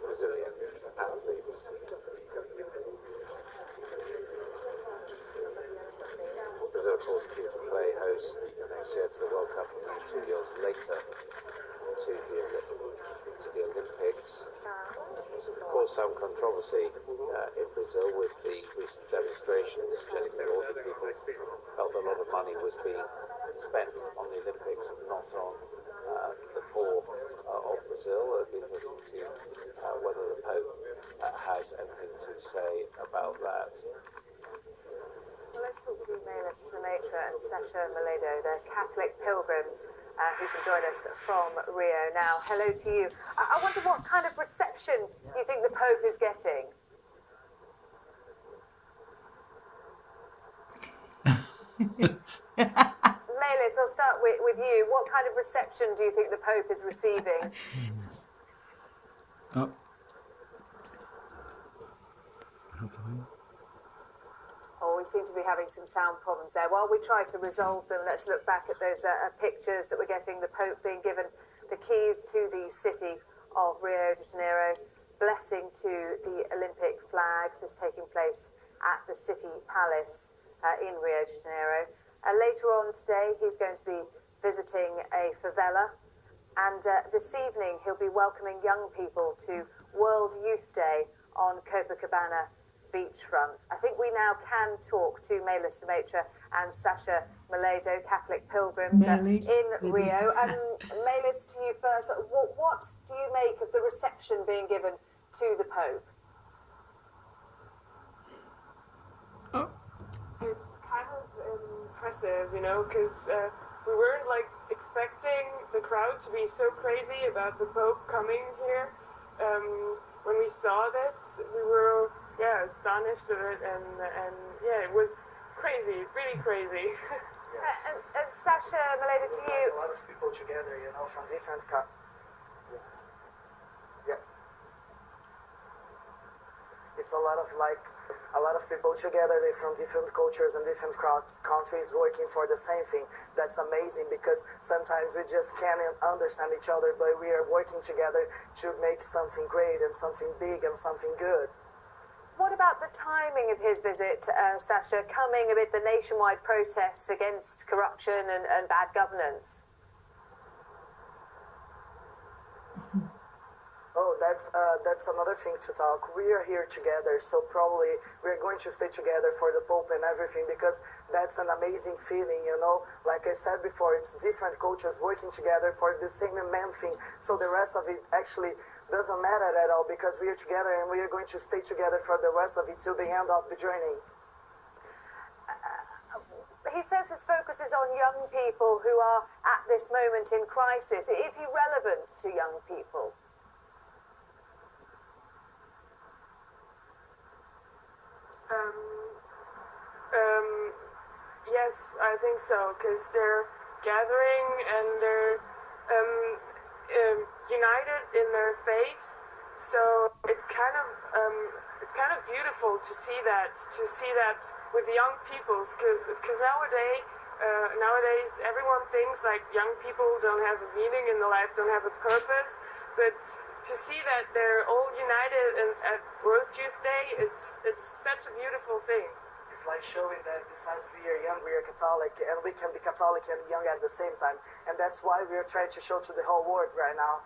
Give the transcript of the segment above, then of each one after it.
Brazilian athletes. Brazil, of course, due to play host next year to the World Cup and then 2 years later to the Olympics. Of course, some controversy in Brazil with the recent demonstrations suggesting ordinary people felt a lot of money was being spent on the Olympics and not on the poor of Brazil. It'd be interesting to see whether the Pope has anything to say about that. Well, let's talk to Maïlys, Lemaître and Sacha Maledo, the Catholic pilgrims who can join us from Rio now. Hello to you. I wonder what kind of reception you think the Pope is getting? Maïlys, I'll start with you. What kind of reception do you think the Pope is receiving? Oh. Oh, we seem to be having some sound problems there. While we try to resolve them, let's look back at those pictures that we're getting. The Pope being given the keys to the city of Rio de Janeiro. Blessing to the Olympic flags is taking place at the City Palace in Rio de Janeiro. Later on today, he's going to be visiting a favela. And this evening, he'll be welcoming young people to World Youth Day on Copacabana beachfront. I think we now can talk to Maïlys Lemaître and Sacha Maledo, Catholic pilgrims in Rio. Maïlys, to you first. What do you make of the reception being given to the Pope? Oh. It's kind of impressive, you know, because we weren't like expecting the crowd to be so crazy about the Pope coming here. When we saw this, we were astonished at it, and yeah, it was crazy, really crazy. Yes. And Sacha Maledo, to you. A lot of people together, you know, from different it's a lot of people together. They're from different cultures and different countries working for the same thing. That's amazing, because sometimes we just can't understand each other, but we are working together to make something great and something big and something good. What about the timing of his visit, Sacha, coming amid the nationwide protests against corruption and bad governance? Oh, that's another thing to talk. We are here together, so probably we're going to stay together for the Pope and everything, because that's an amazing feeling, you know. Like I said before, it's different cultures working together for the same main thing, so the rest of it actually doesn't matter at all, because we are together and we are going to stay together for the rest of it till the end of the journey. He says his focus is on young people who are at this moment in crisis. Is he relevant to young people? Yes, I think so, because they're gathering and they're united in their faith. So it's kind of beautiful to see that with young people, because nowadays everyone thinks like young people don't have a meaning in their life, don't have a purpose. But to see that they're all united at World Youth Day, it's such a beautiful thing. It's like showing that besides we are young, we are Catholic, and we can be Catholic and young at the same time. And that's why we are trying to show to the whole world right now.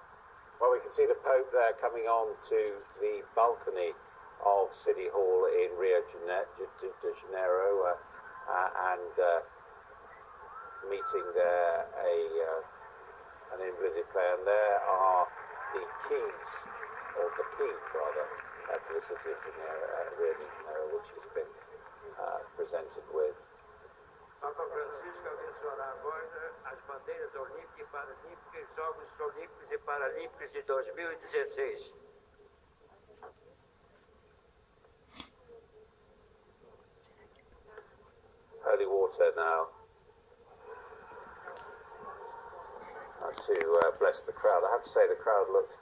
Well, we can see the Pope there coming on to the balcony of City Hall in Rio de Janeiro and meeting there an invalid player. And there are the keys, or the key rather, to the city of Rio de Janeiro, which has been presented with. Papa Francisco abençoará agora as bandeiras olímpicas e paralímpicas, Jogos Olímpicos e Paralímpicos de 2016. Holy water now to bless the crowd. I have to say the crowd looked